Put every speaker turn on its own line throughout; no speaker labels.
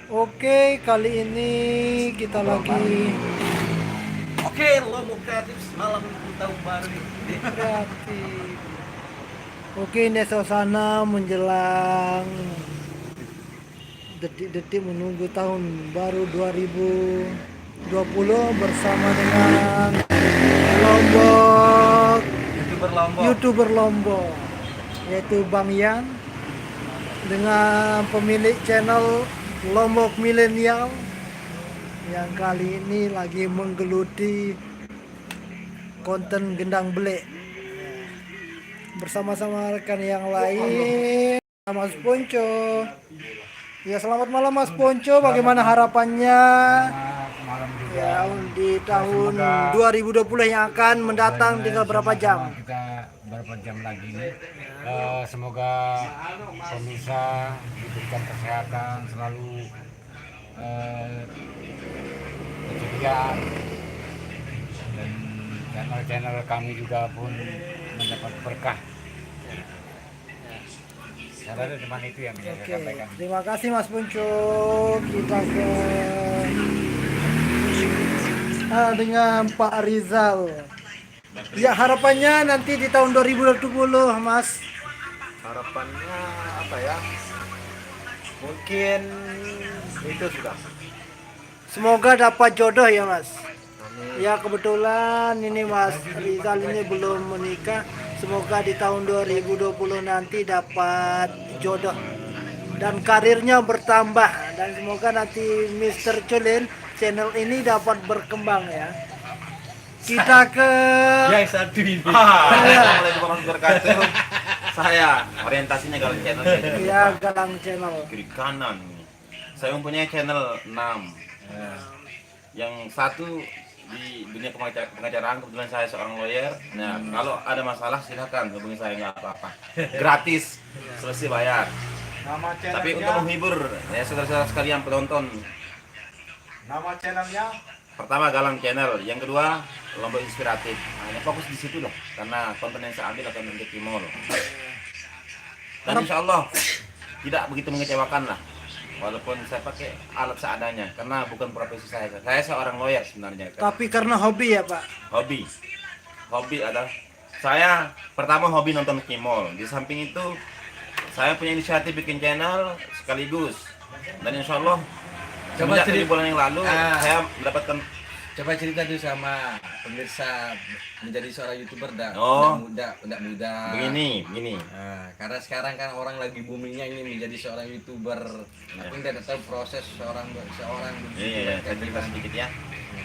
Oke, kali ini kita lagi
Oke, Lombok Kreatif malam tahun baru ini.
kreatif. Oke, ini suasana menjelang detik-detik menunggu tahun baru 2020 bersama dengan Lombok
YouTuber Lombok.
YouTuber Lombok, yaitu Bang Yan dengan pemilik channel Lombok Milenial yang kali ini lagi menggeluti konten gendang belik bersama-sama rekan yang lain. Mas Ponco. Ya, selamat malam Mas Ponco. Bagaimana harapannya
Malam juga.
ya di tahun
Semoga
2020 yang akan mendatang tinggal berapa jam?
kita berapa jam lagi nih. Semoga pemirsa diberikan kesehatan selalu, keceriaan, dan channel-channel kami juga pun mendapat berkah. Saya rasa cuma itu yang bisa saya
Oke,
sampaikan.
terima kasih Mas Ponco. Kita ke dengan Pak Rizal. Ya, harapannya nanti di tahun 2020, Mas.
Harapannya apa ya? Mungkin itu sudah.
Semoga dapat jodoh ya, Mas.
Amin.
Ya, kebetulan ini Mas Rizal ini belum menikah. Semoga di tahun 2020 nanti dapat jodoh dan karirnya bertambah, dan semoga nanti Mr. Culin channel ini dapat berkembang ya. Kita ke
Satu ini. Assalamualaikum warahmatullahi wabarakatuh. Saya orientasinya kalau channel
ya Galang channel.
kiri kanan. Saya mempunyai channel 6. Yang satu di dunia pengacaraan, kebetulan saya seorang lawyer. Nah, kalau ada masalah silakan hubungi saya, nggak apa-apa. Gratis, selesai bayar.
Nama
Tapi untuk
channelnya,
menghibur ya saudara-saudara sekalian penonton,
nama channelnya
pertama Galang Channel, yang kedua Lombok Inspiratif. Nah, ini fokus di situ loh, karena konten yang saya ambil akan untuk Timor. Dan insya Allah tidak begitu mengecewakan lah, walaupun saya pakai alat seadanya, karena bukan profesi saya. Saya seorang lawyer sebenarnya.
Tapi karena hobi ya, Pak.
Hobi adalah saya pertama hobi nonton Kimol. Di samping itu saya punya inisiatif bikin channel sekaligus, dan insya Allah
Coba
semenjak 7 bulan yang lalu saya mendapatkan.
Coba cerita dulu sama pemirsa menjadi seorang YouTuber
Oh.
muda.
Begini.
Nah, karena sekarang kan orang lagi boomingnya ini menjadi seorang YouTuber. Tapi tidak tahu proses seorang
Iya, saya cerita sedikit ya.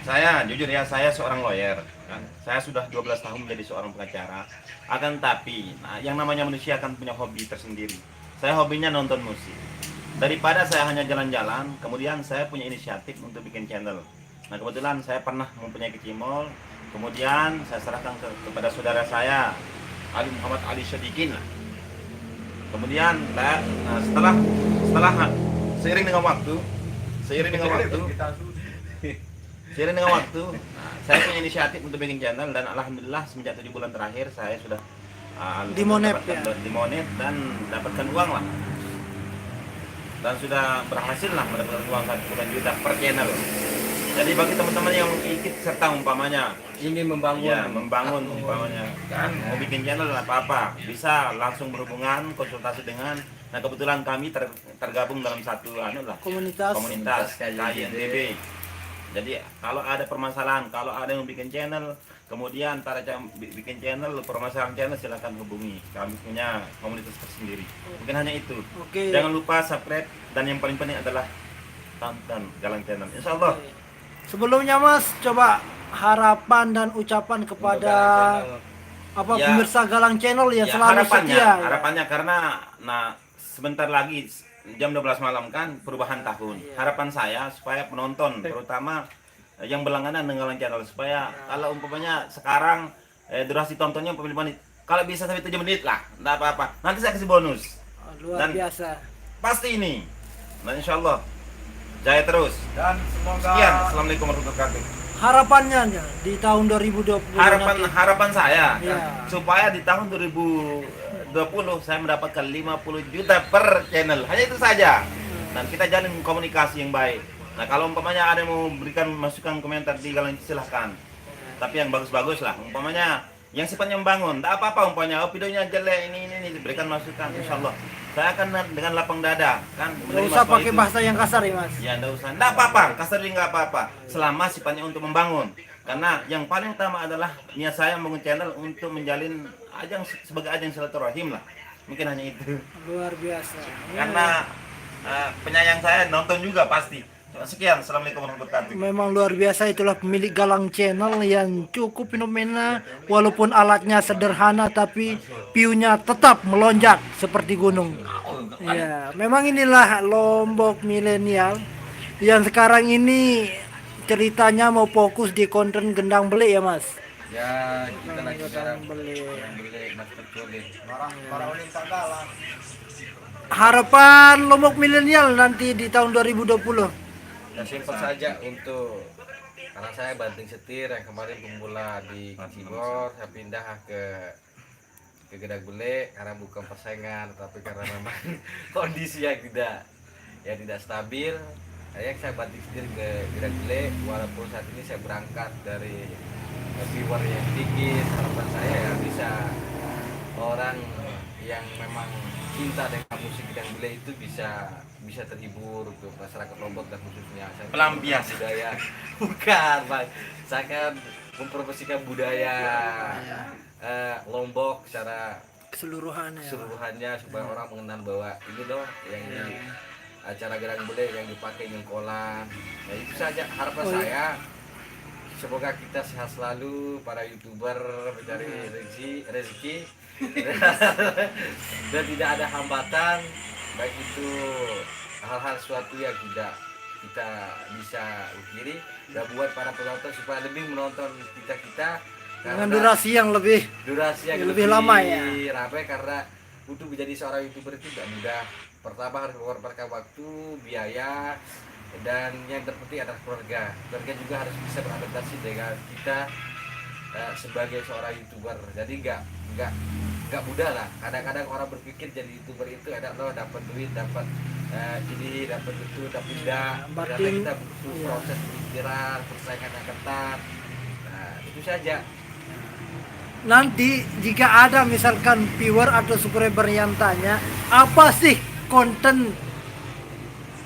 Saya jujur ya, saya seorang lawyer. Kan. Saya sudah 12 tahun menjadi seorang pengacara. Akan tapi, yang namanya manusia akan punya hobi tersendiri. Saya hobinya nonton musik. Daripada saya hanya jalan-jalan, kemudian saya punya inisiatif untuk bikin channel. Nah, kebetulan saya pernah mempunyai kecimol, kemudian saya serahkan kepada saudara saya, Ali Muhammad Ali Syadikin. Kemudian, setelah seiring dengan waktu, seiring dengan waktu, saya punya inisiatif untuk bikin channel, dan alhamdulillah semenjak 7 bulan terakhir saya sudah
Dimonet ya.
dimonet dan dapatkan uang lah. Dan sudah berhasil lah mendapatkan uang 1 juta per channel. Jadi bagi teman-teman yang ikut serta umpamanya
ingin membangun,
membangun umpamanya kan mau bikin channel apa-apa, bisa langsung berhubungan konsultasi dengan. Nah, kebetulan kami tergabung dalam satu
Komunitas.
KINDB. Jadi kalau ada permasalahan, kalau ada yang bikin channel, kemudian bikin channel, permasalahan channel, silakan hubungi. Kami punya komunitas tersendiri. Mungkin hanya itu.
Oke.
Jangan lupa subscribe, dan yang paling penting adalah tonton Galang Channel. Insya Allah.
Sebelumnya Mas, coba harapan dan ucapan kepada
Ya.
pemirsa Galang Channel yang
Ya,
selalu setia.
harapannya karena sebentar lagi jam 12 malam kan perubahan tahun. Harapan saya supaya penonton terutama yang berlangganan dengan Galang Channel, supaya kalau umpamanya sekarang durasi tontonnya 5 menit, kalau bisa sampai 7 menit lah, enggak apa-apa. Nanti saya kasih bonus.
Luar
Dan
biasa.
pasti ini. Dan insya Allah jaya terus.
dan semoga
Sekian. Assalamualaikum warahmatullahi wabarakatuh.
Harapannya di tahun 2020 nanti.
Harapan saya
Ya.
supaya di tahun 2020 saya mendapatkan 50 juta per channel. Hanya itu saja. dan kita jalin komunikasi yang baik. Nah kalau umpamanya ada yang mau berikan masukan komentar di galang silahkan, tapi yang bagus-bagus lah, umpamanya yang sifatnya membangun, tak apa-apa umpamanya, oh videonya jelek ini berikan masukan, insya Allah saya akan dengan lapang dada kan.
Nggak usah pakai bahasa yang kasar ya mas.
Ya enggak usah, enggak apa-apa, kasar juga enggak apa-apa, selama sifatnya untuk membangun. Karena yang paling utama adalah niat saya membangun channel untuk menjalin ajang sebagai ajang silaturahim lah. Mungkin hanya itu.
Luar biasa.
Karena penyayang saya nonton juga pasti. Sekian, assalamualaikum warahmatullahi wabarakatuh.
Memang luar biasa, itulah pemilik Galang Channel yang cukup fenomena. Walaupun alatnya sederhana tapi view-nya tetap melonjak seperti gunung. Ya, memang inilah Lombok milenial yang sekarang ini ceritanya mau fokus di konten gendang beli ya mas.
Ya kita lagi sekarang
Beli.
Mas Percoli.
Para wanita galang.
Harapan Lombok milenial nanti di tahun 2020.
Ya simpel saja untuk karena saya banting setir yang kemarin pemula di Cibor, saya pindah ke Gedak Bele karena bukan persaingan tapi karena memang kondisi yang tidak stabil. Saya banting setir ke Gedak Bele walaupun saat ini saya berangkat dari viewer yang sedikit. Harapan saya ya bisa orang yang memang cinta dengan musik Gedak Bele itu bisa terhibur untuk masyarakat Lombok dan khususnya
Pelampias
budaya. Bukan bang, saya kan mempromosikan budaya Lombok secara keseluruhannya supaya orang mengenal bahwa ini loh yang di acara Gedak Bele yang dipakai nyengkolan. Nah itu saja harapan saya. Semoga kita sehat selalu, para YouTuber mencari rezeki dan tidak ada hambatan, baik itu hal-hal suatu yang tidak kita bisa ukiri, dan buat para penonton supaya lebih menonton kita
Dengan durasi yang lebih lama ya.
ramai, karena untuk menjadi seorang YouTuber itu tidak mudah. Pertama harus mengorbankan waktu, biaya, dan yang terpenting adalah keluarga juga harus bisa beradaptasi dengan kita sebagai seorang YouTuber. Jadi nggak mudah lah. Kadang-kadang orang berpikir jadi YouTuber itu ada loh dapat duit, dapat ini, dapat itu, tapi tidak. Karena kita butuh proses pemikiran, persaingan yang ketat. Nah itu saja.
Nanti jika ada misalkan viewer atau subscriber yang tanya apa sih konten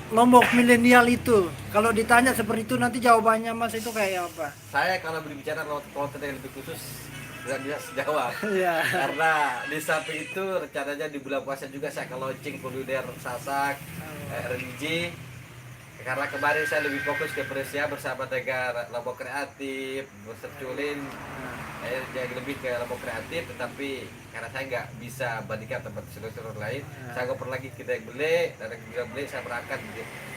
Lombok milenial itu, kalau ditanya seperti itu nanti jawabannya mas itu kayak apa?
Saya kalau berbicara konten yang lebih khusus tidak bisa jawab.
Iya.
Karena di samping itu rencananya di bulan puasa juga saya akan launching kuliner sasak religi. Karena kemarin saya lebih fokus ke Presia bersama dengan Lombok Kreatif, berserculin jadi lebih ke Lombok Kreatif, tetapi karena saya nggak bisa bandingkan tempat seluruh lain, saya ngoper lagi ke Gedak Bele. Dari Gedak Bele saya berangkat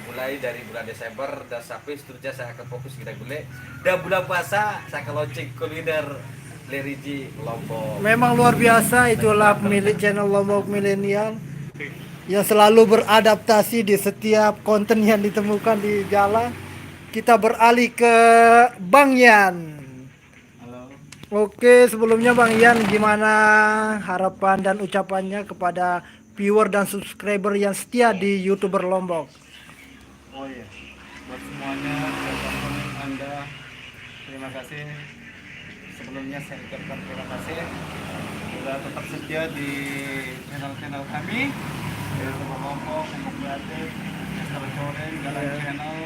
mulai dari bulan Desember dan sampai seterusnya saya akan fokus Gedak Bele, dan bulan puasa saya akan launching kuliner religi Lombok.
Memang luar biasa, itulah pemilik channel Lombok milenial yang selalu beradaptasi di setiap konten yang ditemukan di jalan. Kita beralih ke Bang Yan. Oke, sebelumnya Bang Yan, gimana harapan dan ucapannya kepada viewer dan subscriber yang setia di YouTuber Lombok?
Oh iya, buat semuanya, siapapun Anda, terima kasih. Sebelumnya saya ucapkan terima kasih sudah tetap setia di channel-channel kami, yaitu Lombok Kreatif, Mr. Coren, Galang Channel,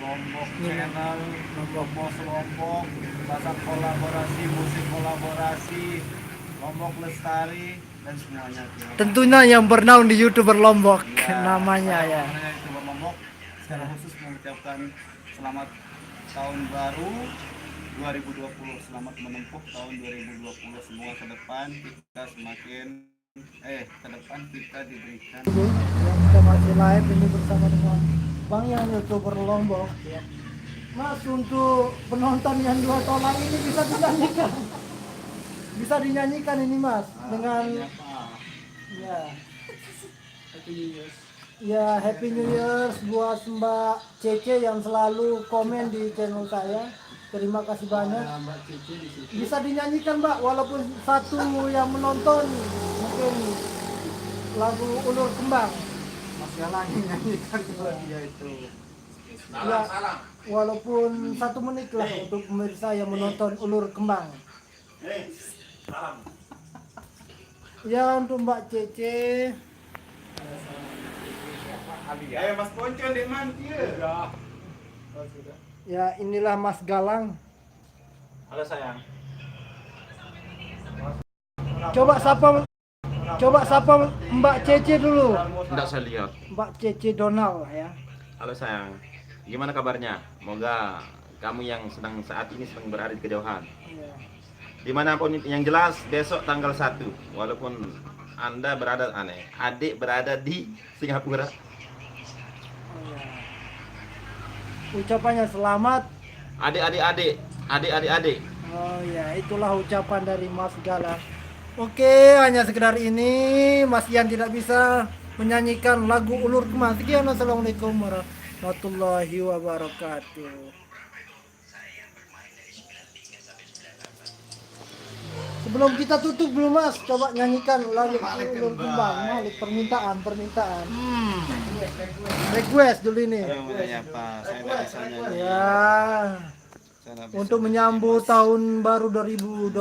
Lombok Channel, Lombok Bos Lombok, pasar kolaborasi, musik kolaborasi, Lombok Lestari, dan semuanya.
Tentunya yang bernaung di YouTuber Lombok
Ya,
namanya ya.
Namanya YouTuber Lombok. Secara khusus mengucapkan selamat tahun baru 2020, selamat menempuh tahun 2020. Semoga ke depan kita semakin ke depan kita diberikan.
Yang kita masih live ini bersama dengan Bang Yan, YouTuber Lombok ya. Mas, untuk penonton yang 2 tolak ini bisa dinyanyikan. Bisa dinyanyikan ini Mas dengan ya. Ya, Happy New Year buat Mbak Cece yang selalu komen di channel saya. Terima kasih banyak. Bisa dinyanyikan Mbak, walaupun satu yang menonton mungkin lagu Ulur Kembang. Mas Galang yang nyanyikan buat dia itu. Ya, walaupun 1 menit lah untuk pemirsa yang menonton Ulur Kembang. Ya, untuk Mbak Cece.
Mas Ponco di mana dia?
Ya, inilah Mas Galang.
Halo sayang.
Coba sapa Mbak Cece dulu.
Tidak saya lihat.
Mbak Cece Donald ya.
Halo sayang. Gimana kabarnya? Semoga kamu yang saat ini sedang berada di kejauhan.
Iya.
Dimanapun yang jelas besok tanggal 1. Walaupun Anda berada adik berada di Singapura.
Oh, ya. Ucapannya selamat.
Adik.
Oh ya, itulah ucapan dari Mas Galang. Oke, hanya sekedar ini Mas Ian tidak bisa menyanyikan lagu Ulur Kembang. Sekian, assalamualaikum warahmatullahi wabarakatuh. Sebelum kita tutup dulu Mas, coba nyanyikan lagu Ulur Kembang. Malik permintaan. Request dulu ini.
Ya Pak, saya tidak bisa nyanyi.
Ya.
Saya tidak bisa.
Untuk menyambut tahun baru 2020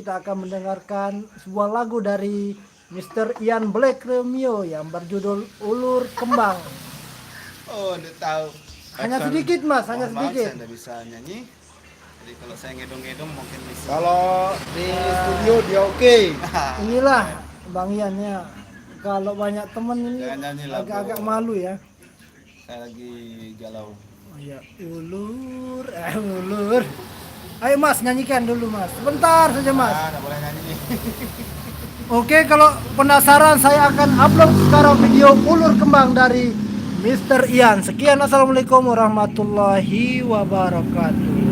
kita akan mendengarkan sebuah lagu dari Mr. Ian Black Romeo yang berjudul Ulur Kembang.
Oh, udah tahu.
Hanya sedikit Mas, hanya
Mohon maaf,
sedikit.
Saya tidak bisa nyanyi. Jadi kalau saya ngedong-ngedong mungkin bisa.
Kalau di studio dia oke. Inilah Bang Ian ya. Kalau banyak temen ini
Jangan nyanyi lagu.
agak-agak malu ya.
Saya lagi galau.
Oh ya, ulur. Ayo Mas, nyanyikan dulu Mas. Sebentar saja Mas.
Tidak boleh nyanyi.
Oke, kalau penasaran saya akan upload sekarang video Ulur Kembang dari Mr. Ian. Sekian, assalamualaikum warahmatullahi wabarakatuh.